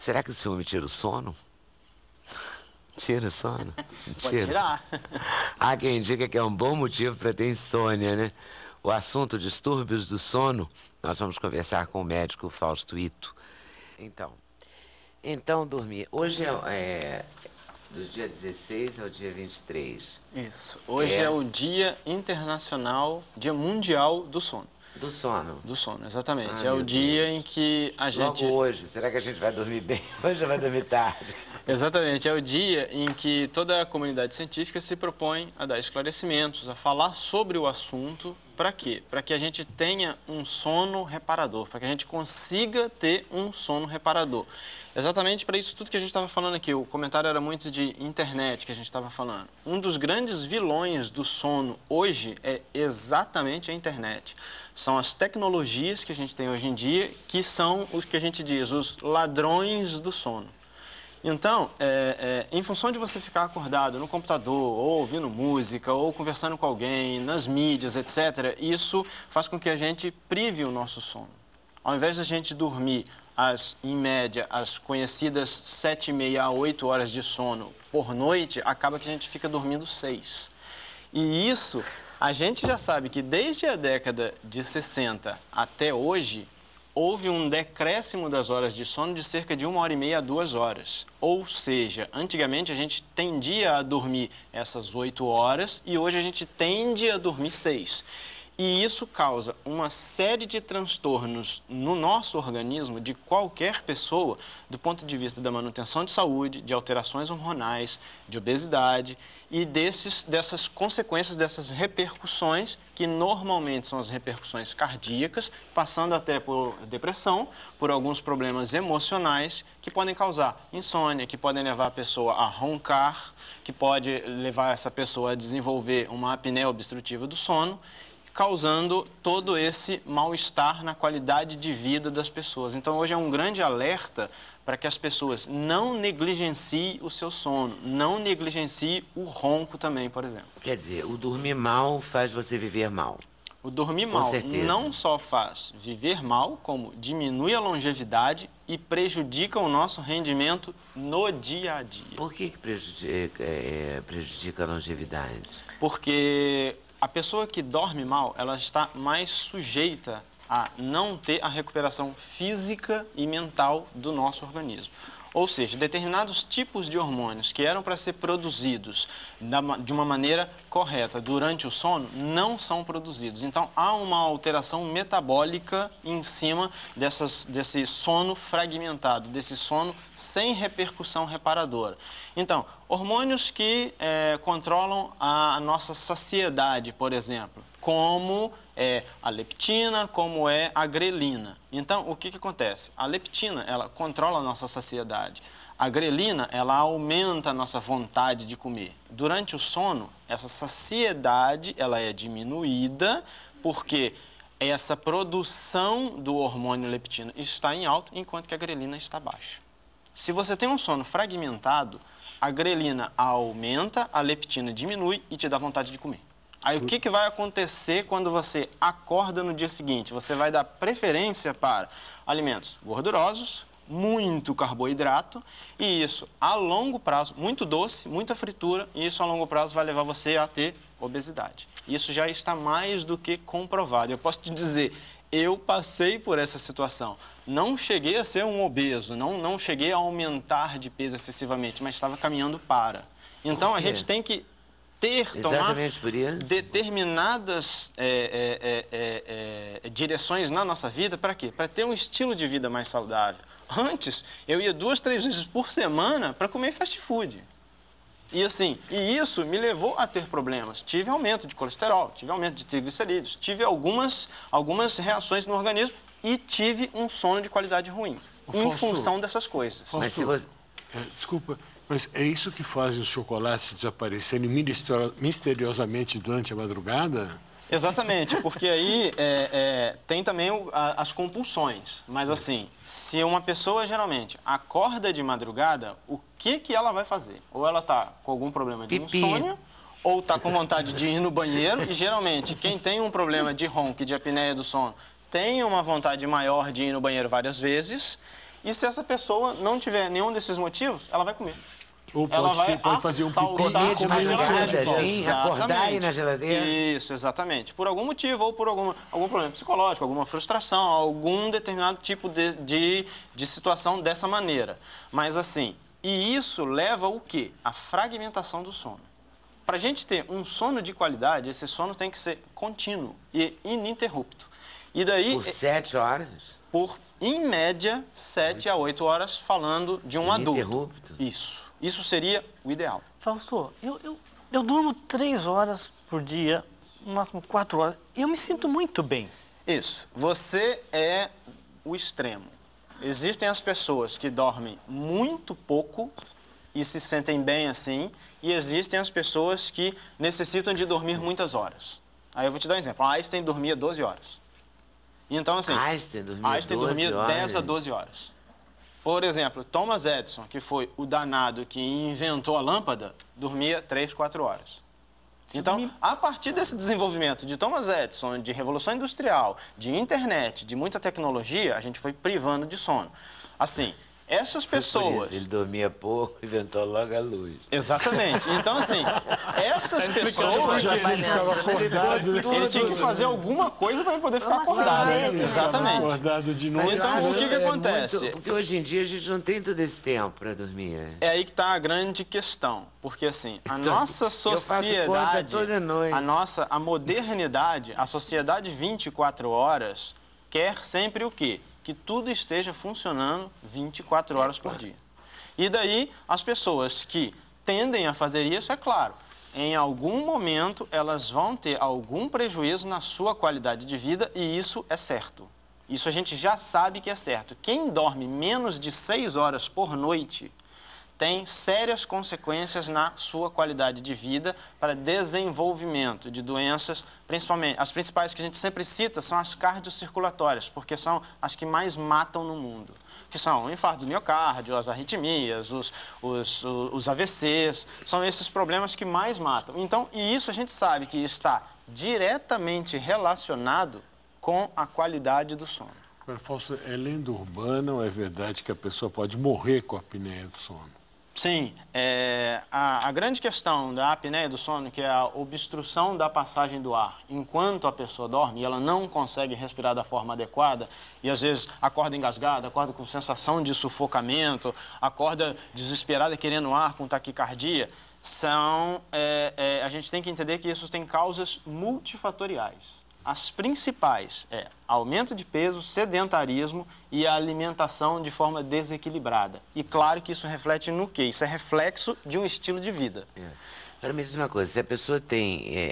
Será que o ciúme tira o sono? Tira o sono? Pode tirar. Há quem diga que é um bom motivo para ter insônia, né? O assunto distúrbios do sono, nós vamos conversar com o médico Fausto Ito. Então dormir. Hoje é do dia 16 ao dia 23. Isso. Hoje é o Dia Internacional, Dia Mundial do Sono. Do sono? Do sono, exatamente. Ah, é o dia Deus. em que a gente... Logo hoje, será que a gente vai dormir bem? Hoje ou vai dormir tarde? Exatamente, é o dia em que toda a comunidade científica se propõe a dar esclarecimentos, a falar sobre o assunto. Para quê? Para que a gente tenha um sono reparador, para que a gente consiga ter um sono reparador. Exatamente para isso tudo que a gente estava falando aqui, o comentário era muito de internet que a gente estava falando. Um dos grandes vilões do sono hoje é exatamente a internet. São as tecnologias que a gente tem hoje em dia que são os que a gente diz, os ladrões do sono. Então, em função de você ficar acordado no computador, ou ouvindo música, ou conversando com alguém, nas mídias, etc., isso faz com que a gente prive o nosso sono. Ao invés de a gente dormir, em média, as conhecidas 7,5 a 8 horas de sono por noite, acaba que a gente fica dormindo 6. E isso, a gente já sabe que desde a década de 60 até hoje, houve um decréscimo das horas de sono de cerca de 1h30 a 2 horas. Ou seja, antigamente a gente tendia a dormir essas 8 horas e hoje a gente tende a dormir 6. E isso causa uma série de transtornos no nosso organismo, de qualquer pessoa, do ponto de vista da manutenção de saúde, de alterações hormonais, de obesidade e dessas consequências, dessas repercussões, que normalmente são as repercussões cardíacas, passando até por depressão, por alguns problemas emocionais que podem causar insônia, que podem levar a pessoa a roncar, que pode levar essa pessoa a desenvolver uma apneia obstrutiva do sono, causando todo esse mal-estar na qualidade de vida das pessoas. Então, hoje é um grande alerta para que as pessoas não negligenciem o seu sono, não negligenciem o ronco também, por exemplo. Quer dizer, o dormir mal faz você viver mal. O dormir mal não só faz viver mal, como diminui a longevidade e prejudica o nosso rendimento no dia a dia. Por que prejudica a longevidade? Porque a pessoa que dorme mal, ela está mais sujeita a não ter a recuperação física e mental do nosso organismo. Ou seja, determinados tipos de hormônios que eram para ser produzidos de uma maneira correta durante o sono, não são produzidos. Então, há uma alteração metabólica em cima desse sono fragmentado, desse sono sem repercussão reparadora. Então, hormônios que controlam a nossa saciedade, por exemplo, como a leptina, como a grelina. Então, o que acontece? A leptina, ela controla a nossa saciedade. A grelina, ela aumenta a nossa vontade de comer. Durante o sono, essa saciedade, ela é diminuída porque essa produção do hormônio leptina está em alta, enquanto que a grelina está baixa. Se você tem um sono fragmentado, a grelina aumenta, a leptina diminui e te dá vontade de comer. Aí o que vai acontecer quando você acorda no dia seguinte? Você vai dar preferência para alimentos gordurosos, muito carboidrato, e isso a longo prazo, muito doce, muita fritura, e isso a longo prazo vai levar você a ter obesidade. Isso já está mais do que comprovado. Eu posso te dizer, eu passei por essa situação. Não cheguei a ser um obeso, não cheguei a aumentar de peso excessivamente, mas estava caminhando para. Então a gente tem que tomar determinadas direções na nossa vida, para quê? Para ter um estilo de vida mais saudável. Antes, eu ia 2, 3 vezes por semana para comer fast food. E isso me levou a ter problemas. Tive aumento de colesterol, tive aumento de triglicerídeos, tive algumas reações no organismo e tive um sono de qualidade ruim, em função dessas coisas. Desculpa, mas é isso que faz os chocolates desaparecerem misteriosamente durante a madrugada? Exatamente, porque aí tem também as compulsões. Mas assim, se uma pessoa geralmente acorda de madrugada, o que ela vai fazer? Ou ela está com algum problema de insônia, ou está com vontade de ir no banheiro. E geralmente, quem tem um problema de ronco e de apneia do sono, tem uma vontade maior de ir no banheiro várias vezes. E se essa pessoa não tiver nenhum desses motivos, ela vai comer. Ou Ela vai pode fazer um pipi Comer de madrugada, de assim, acordar e ir na geladeira. Isso, exatamente. Por algum motivo ou por algum problema psicológico, alguma frustração, algum determinado tipo de situação dessa maneira. Mas assim, e isso leva o quê? A fragmentação do sono. Para a gente ter um sono de qualidade, esse sono tem que ser contínuo e ininterrupto. E daí... Por 7 horas? Por, em média, 7 a 8 horas, falando de um adulto. Ininterrupto? Isso. Isso seria o ideal. Fausto, eu durmo 3 horas por dia, no máximo 4 horas. E eu me sinto muito bem. Isso. Você é o extremo. Existem as pessoas que dormem muito pouco e se sentem bem assim, e existem as pessoas que necessitam de dormir muitas horas. Aí eu vou te dar um exemplo. Einstein dormia 12 horas. Então, assim, Einstein dormia 10 a 12 horas. Por exemplo, Thomas Edison, que foi o danado que inventou a lâmpada, dormia 3, 4 horas. Então, a partir desse desenvolvimento de Thomas Edison, de revolução industrial, de internet, de muita tecnologia, a gente foi privando de sono. Assim, essas pessoas... Ele dormia pouco, inventou logo a luz. Exatamente. Então, assim, essas pessoas... Ele ficava acordado. Ele tinha que fazer alguma coisa para poder ficar acordado. Exatamente. Acordado de noite. Então, o que acontece? Porque hoje em dia a gente não tem todo esse tempo para dormir. É aí que está a grande questão. Porque, assim, a nossa sociedade... Eu faço conta toda noite. A modernidade, a sociedade 24 horas, quer sempre o quê? Que tudo esteja funcionando 24 horas por dia. E daí, as pessoas que tendem a fazer isso, é claro, em algum momento elas vão ter algum prejuízo na sua qualidade de vida e isso é certo. Isso a gente já sabe que é certo. Quem dorme menos de 6 horas por noite tem sérias consequências na sua qualidade de vida para desenvolvimento de doenças, principalmente. As principais que a gente sempre cita são as cardiocirculatórias, porque são as que mais matam no mundo. Que são o infarto do miocárdio, as arritmias, os AVCs, são esses problemas que mais matam. Então, e isso a gente sabe que está diretamente relacionado com a qualidade do sono. Agora, Fausto, é lenda urbana ou é verdade que a pessoa pode morrer com a apneia do sono? Sim, a grande questão da apneia do sono, que é a obstrução da passagem do ar enquanto a pessoa dorme e ela não consegue respirar da forma adequada e às vezes acorda engasgada, acorda com sensação de sufocamento, acorda desesperada querendo ar com taquicardia, a gente tem que entender que isso tem causas multifatoriais. As principais é aumento de peso, sedentarismo e a alimentação de forma desequilibrada. E claro que isso reflete no quê? Isso é reflexo de um estilo de vida. Agora me diz uma coisa, se a pessoa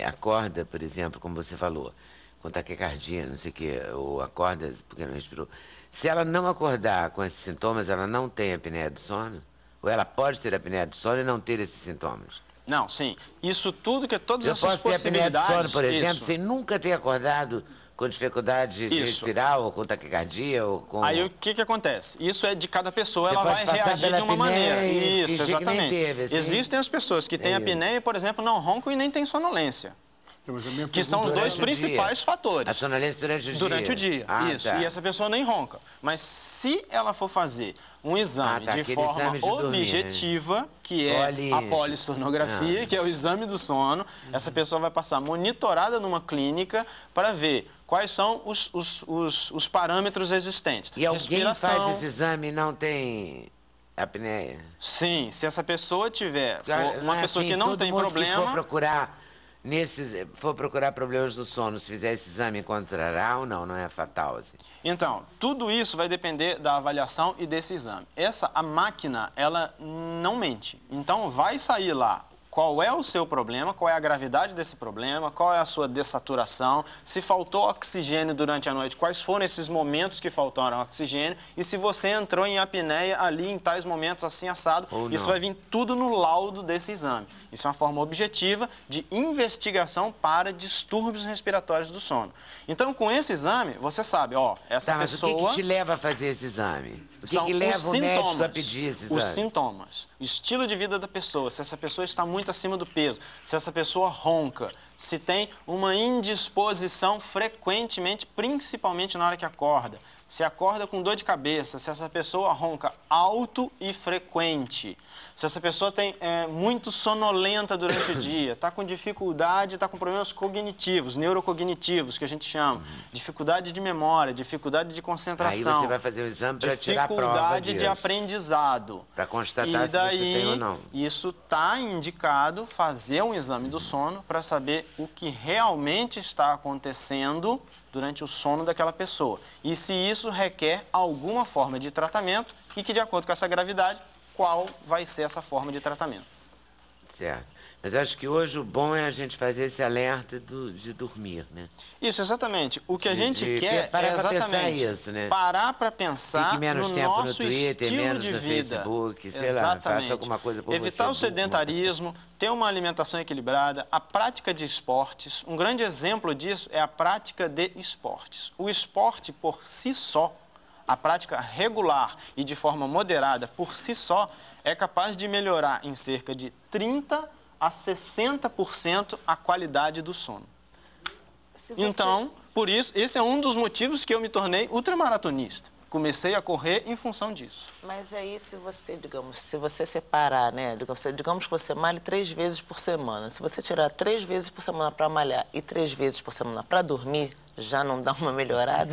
acorda, por exemplo, como você falou, com taquicardia, não sei o quê, ou acorda porque não respirou, se ela não acordar com esses sintomas, ela não tem apneia do sono? Ou ela pode ter apneia do sono e não ter esses sintomas? Não, sim. Isso tudo, que todas essas possibilidades... Eu posso ter apneia do sono, por exemplo, isso. sem nunca ter acordado com dificuldade de respirar, ou com taquicardia, ou com... Aí o que acontece? Isso é de cada pessoa, ela vai reagir de uma maneira. Isso, exatamente. Teve, assim. Existem as pessoas que têm apneia e, por exemplo, não roncam e nem têm sonolência. Que são os dois principais fatores. A sonolência durante o dia? Durante o dia, isso. Tá. E essa pessoa nem ronca. Mas se ela for fazer um exame de forma objetiva, dormir, né? Que é a polissonografia, que é o exame do sono, essa pessoa vai passar monitorada numa clínica para ver quais são os parâmetros existentes. E alguém faz esse exame e não tem apneia? Sim, se essa pessoa tiver, uma pessoa que não tem problema... For procurar problemas do sono, se fizer esse exame, encontrará ou não? Não é fatal, assim? Então, tudo isso vai depender da avaliação e desse exame. A máquina, ela não mente. Então, vai sair lá qual é o seu problema, qual é a gravidade desse problema, qual é a sua dessaturação, se faltou oxigênio durante a noite, quais foram esses momentos que faltaram oxigênio e se você entrou em apneia ali em tais momentos assim assado, isso vai vir tudo no laudo desse exame. Isso é uma forma objetiva de investigação para distúrbios respiratórios do sono. Então, com esse exame, você sabe, essa pessoa... Mas o que te leva a fazer esse exame? O que leva o médico a pedir esse exame? Os sintomas, o estilo de vida da pessoa, se essa pessoa está muito acima do peso, se essa pessoa ronca, se tem uma indisposição frequentemente, principalmente na hora que acorda, se acorda com dor de cabeça, se essa pessoa ronca alto e frequente, se essa pessoa tem muito sonolenta durante o dia, está com dificuldade, está com problemas cognitivos, neurocognitivos, que a gente chama, dificuldade de memória, dificuldade de concentração. Aí você vai fazer o exame para tirar a prova dificuldade de aprendizado. Para constatar e daí, se você tem ou não. Isso está indicado fazer um exame do sono para saber o que realmente está acontecendo durante o sono daquela pessoa. E se isso requer alguma forma de tratamento e que, de acordo com essa gravidade, qual vai ser essa forma de tratamento. Certo. Mas acho que hoje o bom é a gente fazer esse alerta de dormir, né? Isso, exatamente. O que a gente quer parar é exatamente pensar isso, né? parar para pensar Fique menos no tempo no nosso Twitter, estilo menos de no vida. Facebook, sei lá, Exatamente. faça alguma coisa por Evitar você, o sedentarismo, ter uma alimentação equilibrada, a prática de esportes. Um grande exemplo disso é a prática de esportes. O esporte por si só, a prática regular e de forma moderada por si só, é capaz de melhorar em cerca de 30% a 60% a qualidade do sono. Então, por isso, esse é um dos motivos que eu me tornei ultramaratonista. Comecei a correr em função disso. Mas aí, se você separar, né? Digamos que você malhe 3 vezes por semana. Se você tirar 3 vezes por semana para malhar e 3 vezes por semana para dormir, já não dá uma melhorada?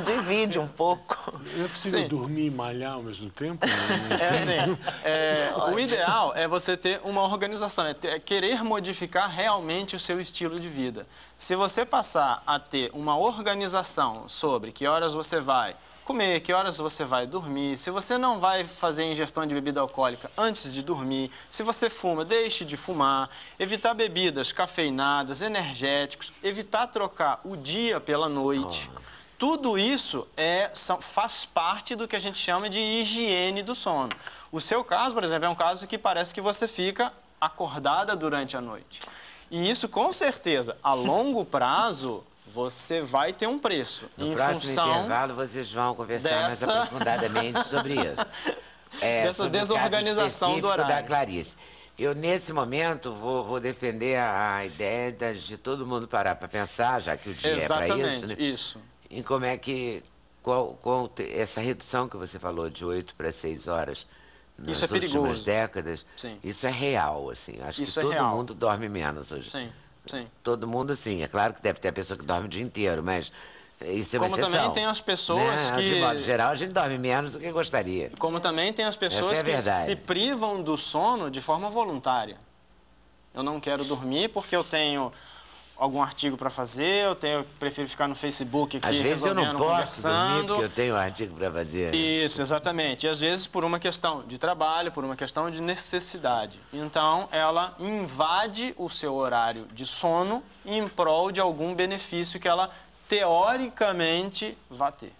Divide um pouco. Não é possível dormir e malhar ao mesmo tempo? O ideal é você ter uma organização, é querer modificar realmente o seu estilo de vida. Se você passar a ter uma organização sobre que horas você vai comer, que horas você vai dormir, se você não vai fazer ingestão de bebida alcoólica antes de dormir, se você fuma, deixe de fumar, evitar bebidas cafeinadas, energéticos, evitar trocar o dia pela noite. Tudo isso faz parte do que a gente chama de higiene do sono. O seu caso, por exemplo, é um caso que parece que você fica acordada durante a noite. E isso, com certeza, a longo prazo, você vai ter um preço. No próximo intervalo, vocês vão conversar mais aprofundadamente sobre isso. Dessa desorganização do horário. Da Clarice. Eu, nesse momento, vou defender a ideia de todo mundo parar para pensar, já que o dia é para isso, né? Isso. Em como é que, essa redução que você falou de 8 para 6 horas nas últimas perigoso. Décadas, Sim. Isso é real, assim. Acho isso que todo real. mundo dorme menos hoje. Sim. Sim. Todo mundo, assim. É claro que deve ter a pessoa que dorme o dia inteiro, mas isso é uma Como exceção. também tem as pessoas que... De modo geral, a gente dorme menos do que gostaria. Como também tem as pessoas que se privam do sono de forma voluntária. Eu não quero dormir porque eu tenho algum artigo para fazer, eu prefiro ficar no Facebook aqui às vezes eu não posso dormir porque eu tenho um artigo para fazer. Isso, exatamente. E às vezes por uma questão de trabalho, por uma questão de necessidade. Então, ela invade o seu horário de sono em prol de algum benefício que ela, teoricamente, vai ter.